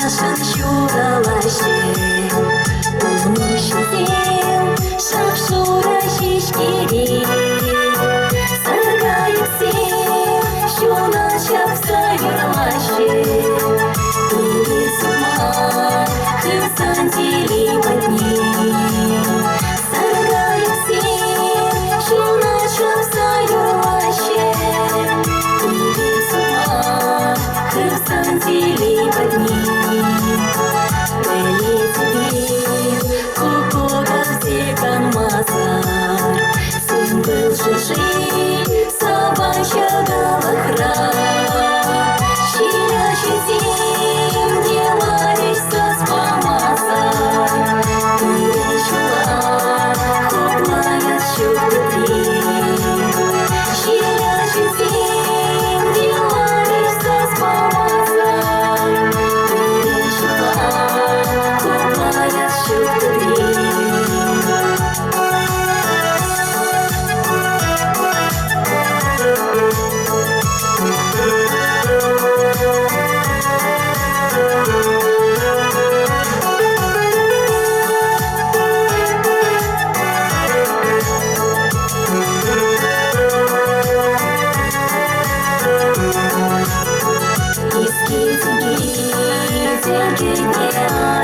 Yaşın şuralaşır Olmuş izim Şapşura şişkiri Sargayıksın Şuna şapsa yurlaşır İyi sıkma Kırsan dili badni Sargayıksın Şuna şapsa yurlaşır İyi sıkma Kırsan dili badni Сын был жижи, собачьего хра. Щелящий зим, делались со спамаса. Перечила, хуплая щуки. Щелящий зим, делались со спамаса. Перечила, хуплая щуки. Деньги, деньги, деньги,